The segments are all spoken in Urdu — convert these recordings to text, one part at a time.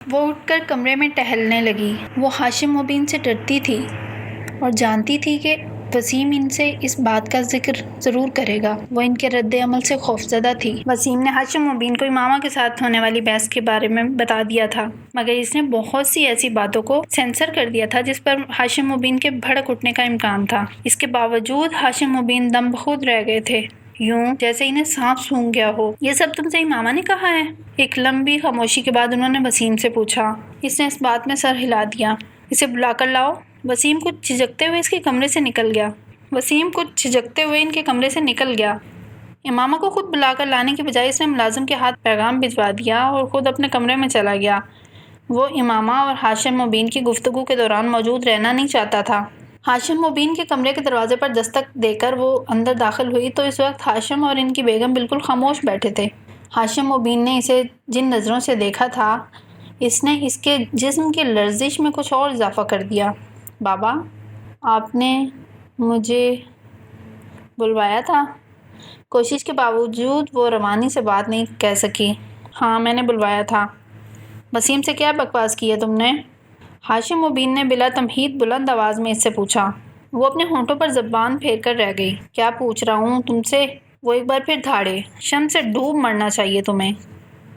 وہ اٹھ کر کمرے میں ٹہلنے لگی۔ وہ ہاشم مبین سے ڈرتی تھی اور جانتی تھی کہ وسیم ان سے اس بات کا ذکر ضرور کرے گا۔ وہ ان کے رد عمل سے خوفزدہ تھی۔ وسیم نے ہاشم مبین کو امامہ کے ساتھ ہونے والی بحث کے بارے میں بتا دیا تھا، مگر اس نے بہت سی ایسی باتوں کو سینسر کر دیا تھا جس پر ہاشم مبین کے بھڑک اٹھنے کا امکان تھا۔ اس کے باوجود ہاشم مبین دم بخود رہ گئے تھے، یوں جیسے انہیں سانپ سونگھ گیا ہو۔ یہ سب تم سے امامہ نے کہا ہے؟ ایک لمبی خاموشی کے بعد انہوں نے وسیم سے پوچھا۔ اس نے اس بات میں سر ہلا دیا۔ اسے بلا کر لاؤ۔ وسیم کچھ جھجکتے ہوئے ان کے کمرے سے نکل گیا۔ امامہ کو خود بلا کر لانے کی بجائے اس نے ملازم کے ہاتھ پیغام بھجوا دیا اور خود اپنے کمرے میں چلا گیا۔ وہ امامہ اور ہاشم مبین کی گفتگو کے دوران موجود رہنا نہیں چاہتا تھا۔ ہاشم مبین کے کمرے کے دروازے پر دستک دے کر وہ اندر داخل ہوئی تو اس وقت ہاشم اور ان کی بیگم بالکل خاموش بیٹھے تھے۔ ہاشم مبین نے اسے جن نظروں سے دیکھا تھا، اس نے اس کے جسم کی لرزش میں کچھ اور اضافہ کر دیا۔ بابا، آپ نے مجھے بلوایا تھا؟ کوشش کے باوجود وہ روانی سے بات نہیں کہہ سکی۔ ہاں، میں نے بلوایا تھا۔ وسیم سے کیا بکواس کی ہے تم نے؟ ہاشم مبین نے بلا تمہید بلند آواز میں اس سے پوچھا۔ وہ اپنے ہونٹوں پر زبان پھیر کر رہ گئی۔ کیا پوچھ رہا ہوں تم سے؟ وہ ایک بار پھر دھاڑے۔ شرم سے ڈوب مرنا چاہیے تمہیں۔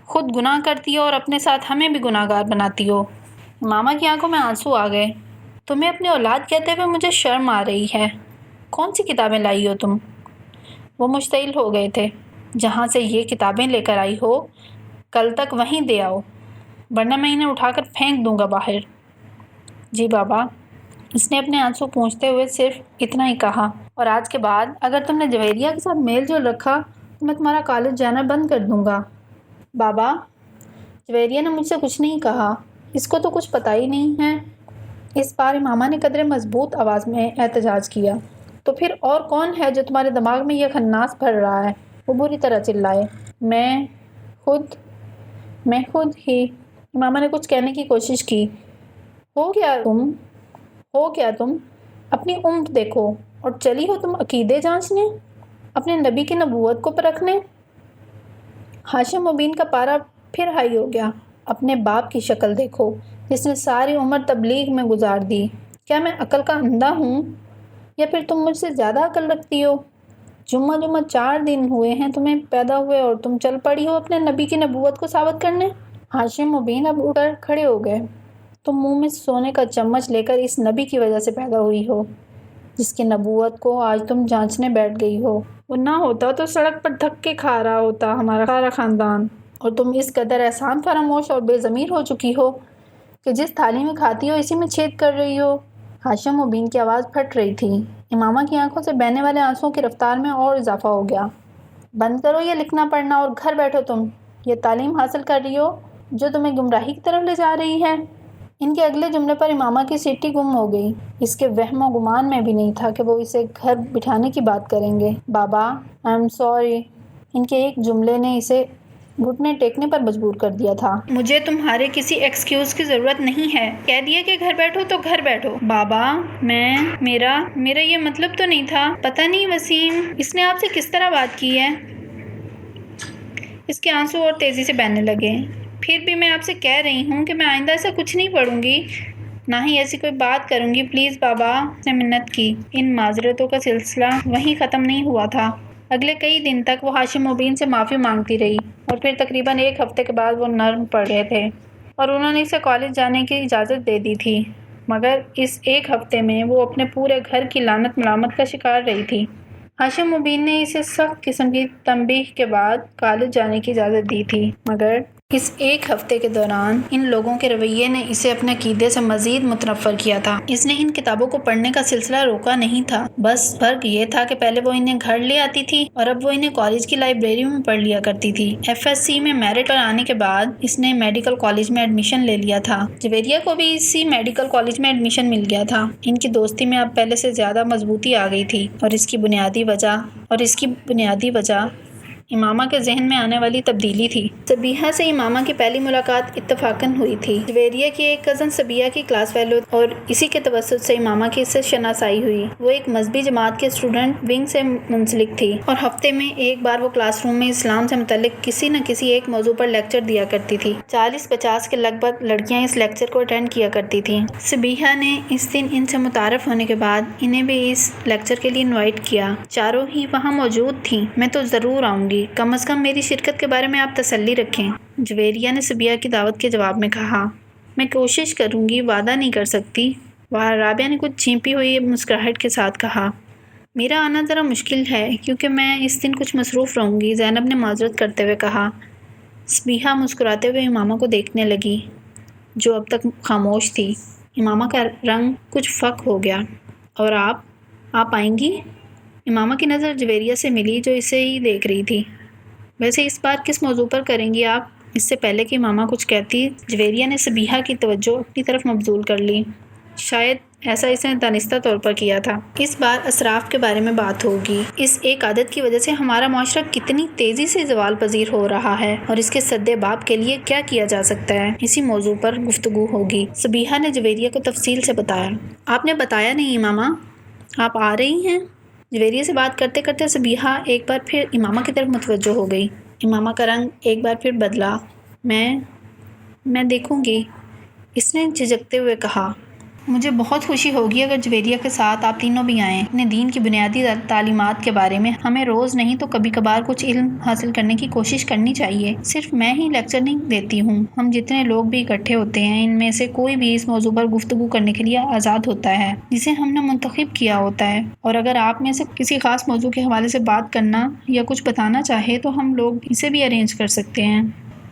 خود گناہ کرتی ہو اور اپنے ساتھ ہمیں بھی گناہ گار بناتی ہو۔ امامہ کی آنکھوں میں آنسو آ گئے۔ تمہیں اپنی اولاد کہتے ہوئے مجھے شرم آ رہی ہے۔ کون سی کتابیں لائی ہو تم؟ وہ مشتعل ہو گئے تھے۔ جہاں سے یہ کتابیں لے کر آئی ہو، کل تک وہیں دے آؤ، ورنہ میں انہیں اٹھا کر پھینک دوں گا باہر۔ جی بابا۔ اس نے اپنے آنسو پونچھتے ہوئے صرف اتنا ہی کہا۔ اور آج کے بعد اگر تم نے جویریہ کے ساتھ میل جول رکھا تو میں تمہارا کالج جانا بند کر دوں گا۔ بابا، جویریہ نے مجھ سے کچھ نہیں کہا، اس کو تو کچھ پتہ ہی نہیں ہے۔ اس بار امامہ نے قدرے مضبوط آواز میں احتجاج کیا۔ تو پھر اور کون ہے جو تمہارے دماغ میں یہ خناس بھر رہا ہے؟ وہ بری طرح چلائے۔ میں خود ہی۔ امامہ نے کچھ کہنے کی کوشش کی۔ ہو کیا تم؟ اپنی عمر دیکھو اور چلی ہو تم عقیدے جانچنے، اپنے نبی کی نبوت کو پرکھنے۔ ہاشم مبین کا پارا پھر ہائی ہو گیا۔ اپنے باپ کی شکل دیکھو، جس نے ساری عمر تبلیغ میں گزار دی۔ کیا میں عقل کا اندھا ہوں یا پھر تم مجھ سے زیادہ عقل رکھتی ہو؟ جمعہ 4 دن ہوئے ہیں تمہیں پیدا ہوئے اور تم چل پڑی ہو اپنے نبی کی نبوت کو ثابت کرنے۔ ہاشم مبین اب اٹھ کر کھڑے ہو گئے۔ تم منہ میں سونے کا چمچ لے کر اس نبی کی وجہ سے پیدا ہوئی ہو جس کی نبوت کو آج تم جانچنے بیٹھ گئی ہو۔ وہ نہ ہوتا تو سڑک پر دھکے کھا رہا ہوتا ہمارا سارا خاندان، اور تم اس قدر احسان فراموش اور بے ضمیر ہو چکی ہو کہ جس تھالی میں کھاتی ہو اسی میں چھید کر رہی ہو۔ ہاشم مبین کی آواز پھٹ رہی تھی۔ امامہ کی آنکھوں سے بہنے والے آنسوؤں کی رفتار میں اور اضافہ ہو گیا۔ بند کرو یہ لکھنا پڑھنا اور گھر بیٹھو تم۔ یہ تعلیم حاصل کر رہی ہو جو تمہیں گمراہی کی طرف لے جا رہی ہے۔ ان کے اگلے جملے پر امامہ کی سیٹی گم ہو گئی۔ اس کے وہم و گمان میں بھی نہیں تھا کہ وہ اسے گھر بٹھانے کی بات کریں گے۔ بابا، آئی ایم سوری۔ ان کے ایک جملے نے اسے گھٹنے ٹیکنے پر مجبور کر دیا تھا۔ مجھے تمہارے کسی ایکسکیوز کی ضرورت نہیں ہے۔ کہہ دیا کہ گھر بیٹھو تو گھر بیٹھو۔ بابا، میرا یہ مطلب تو نہیں تھا۔ پتہ نہیں وسیم، اس نے آپ سے کس طرح بات کی ہے؟ اس کے آنسو اور تیزی سے بہنے لگے۔ پھر بھی میں آپ سے کہہ رہی ہوں کہ میں آئندہ ایسا کچھ نہیں پڑھوں گی، نہ ہی ایسی کوئی بات کروں گی، پلیز بابا۔ اس نے منت کی۔ ان معذرتوں کا سلسلہ وہیں ختم نہیں ہوا تھا۔ اگلے کئی دن تک وہ ہاشم مبین سے معافی مانگتی رہی اور پھر تقریباً 1 ہفتے کے بعد وہ نرم پڑ گئے تھے اور انہوں نے اسے کالج جانے کی اجازت دے دی تھی، مگر اس 1 ہفتے میں وہ اپنے پورے گھر کی لعنت ملامت کا شکار رہی تھی۔ ہاشم مبین نے اسے سخت قسم کی تنبیہ کے بعد کالج جانے کی اجازت دی تھی، مگر اس 1 ہفتے کے دوران ان لوگوں کے رویے نے اسے اپنے عقیدے سے مزید متنفر کیا تھا۔ اس نے ان کتابوں کو پڑھنے کا سلسلہ روکا نہیں تھا، بس فرق یہ تھا کہ پہلے وہ انہیں گھر لے آتی تھی اور اب وہ انہیں کالج کی لائبریری میں پڑھ لیا کرتی تھی۔ FSC میں میرٹ پر آنے کے بعد اس نے میڈیکل کالج میں ایڈمیشن لے لیا تھا۔ جویریہ کو بھی اسی میڈیکل کالج میں ایڈمیشن مل گیا تھا۔ ان کی دوستی میں اب پہلے سے زیادہ مضبوطی آ گئی تھی اور اس کی بنیادی وجہ امامہ کے ذہن میں آنے والی تبدیلی تھی۔ سبیحہ سے امامہ کی پہلی ملاقات اتفاقاً ہوئی تھی۔ جویریہ کی ایک کزن سبیحہ کی کلاس فیلو اور اسی کے توسط سے امامہ کی اس سے شناسائی ہوئی۔ وہ ایک مذہبی جماعت کے اسٹوڈنٹ ونگ سے منسلک تھی اور ہفتے میں ایک بار وہ کلاس روم میں اسلام سے متعلق کسی نہ کسی ایک موضوع پر لیکچر دیا کرتی تھی۔ 40-50 کے لگ بھگ لڑکیاں اس لیکچر کو اٹینڈ کیا کرتی تھیں۔ سبیحہ نے اس دن ان سے متعارف ہونے کے بعد انہیں بھی اس لیکچر کے لیے انوائٹ کیا۔ چاروں ہی وہاں موجود تھیں۔ میں تو ضرور آؤں گی، کم از کم میری شرکت کے بارے میں آپ تسلی رکھیں، جویریہ نے سبیحہ کی دعوت کے جواب میں کہا۔ میں کوشش کروں گی، وعدہ نہیں کر سکتی، رابعہ نے کچھ جھیمپی ہوئی مسکراہٹ کے ساتھ کہا۔ میرا آنا ذرا مشکل ہے کیونکہ میں اس دن کچھ مصروف رہوں گی، زینب نے معذرت کرتے ہوئے کہا۔ سبیحہ مسکراتے ہوئے امامہ کو دیکھنے لگی جو اب تک خاموش تھی۔ امامہ کا رنگ کچھ فک ہو گیا۔ اور آپ آئیں گی؟ امامہ کی نظر جویریہ سے ملی جو اسے ہی دیکھ رہی تھی۔ ویسے اس بار کس موضوع پر کریں گی آپ؟ اس سے پہلے کہ امامہ کچھ کہتی، جویریہ نے سبیحہ کی توجہ اپنی طرف مبذول کر لی۔ شاید ایسا اس نے دانستہ طور پر کیا تھا۔ اس بار اسراف کے بارے میں بات ہوگی۔ اس ایک عادت کی وجہ سے ہمارا معاشرہ کتنی تیزی سے زوال پذیر ہو رہا ہے اور اس کے سدباب کے لیے کیا کیا جا سکتا ہے، اسی موضوع پر گفتگو ہوگی، سبیحہ نے جویریہ کو تفصیل سے بتایا۔ آپ نے بتایا نہیں امامہ، آپ آ رہی ہیں؟ جویریہ سے بات کرتے کرتے سبیحہ ایک بار پھر امامہ کی طرف متوجہ ہو گئی۔ امامہ کا رنگ ایک بار پھر بدلا۔ میں دیکھوں گی، اس نے جھجکتے ہوئے کہا۔ مجھے بہت خوشی ہوگی اگر جویریہ کے ساتھ آپ تینوں بھی آئیں۔ اپنے دین کی بنیادی تعلیمات کے بارے میں ہمیں روز نہیں تو کبھی کبھار کچھ علم حاصل کرنے کی کوشش کرنی چاہیے۔ صرف میں ہی لیکچر نہیں دیتی ہوں، ہم جتنے لوگ بھی اکٹھے ہوتے ہیں ان میں سے کوئی بھی اس موضوع پر گفتگو کرنے کے لیے آزاد ہوتا ہے جسے ہم نے منتخب کیا ہوتا ہے، اور اگر آپ میں سے کسی خاص موضوع کے حوالے سے بات کرنا یا کچھ بتانا چاہے تو ہم لوگ اسے بھی ارینج کر سکتے ہیں۔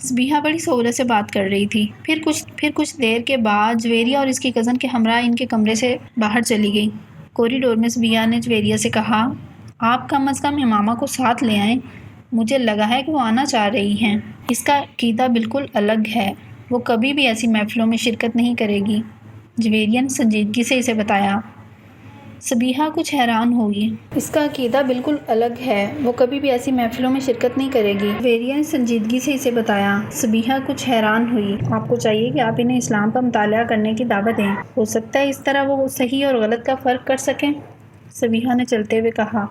سبیحہ بڑی سہولت سے بات کر رہی تھی۔ پھر کچھ دیر کے بعد جویریہ اور اس کی کزن کے ہمراہ ان کے کمرے سے باہر چلی گئی۔ کوریڈور میں سبیحہ نے جویریہ سے کہا، آپ کم از کم امامہ کو ساتھ لے آئیں، مجھے لگا ہے کہ وہ آنا چاہ رہی ہیں۔ اس کا عقیدہ بالکل الگ ہے، وہ کبھی بھی ایسی محفلوں میں شرکت نہیں کرے گی، جویریہ نے سنجیدگی سے اسے بتایا۔ سبیحہ کچھ حیران ہوئی۔ اس کا عقیدہ بالکل الگ ہے، وہ کبھی بھی ایسی محفلوں میں شرکت نہیں کرے گی، جویریہ نے سنجیدگی سے اسے بتایا۔ سبیحہ کچھ حیران ہوئی۔ آپ کو چاہیے کہ آپ انہیں اسلام کا مطالعہ کرنے کی دعوت دیں، ہو سکتا ہے اس طرح وہ صحیح اور غلط کا فرق کر سکیں، سبیحہ نے چلتے ہوئے کہا۔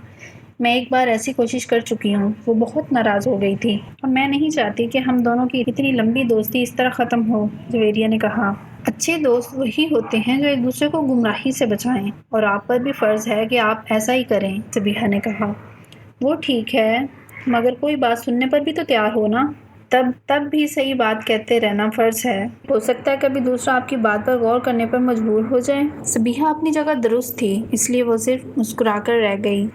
میں ایک بار ایسی کوشش کر چکی ہوں، وہ بہت ناراض ہو گئی تھی، اور میں نہیں چاہتی کہ ہم دونوں کی اتنی لمبی دوستی اس طرح ختم ہو، جویریہ نے کہا۔ اچھے دوست وہی ہوتے ہیں جو ایک دوسرے کو گمراہی سے بچائیں، اور آپ پر بھی فرض ہے کہ آپ ایسا ہی کریں، سبیحہ نے کہا۔ وہ ٹھیک ہے، مگر کوئی بات سننے پر بھی تو تیار ہو نا، تب بھی صحیح بات کہتے رہنا فرض ہے، ہو سکتا ہے کبھی دوسرا آپ کی بات پر غور کرنے پر مجبور ہو جائے۔ سبیحہ اپنی جگہ درست تھی، اس لیے وہ صرف مسکرا کر رہ گئی۔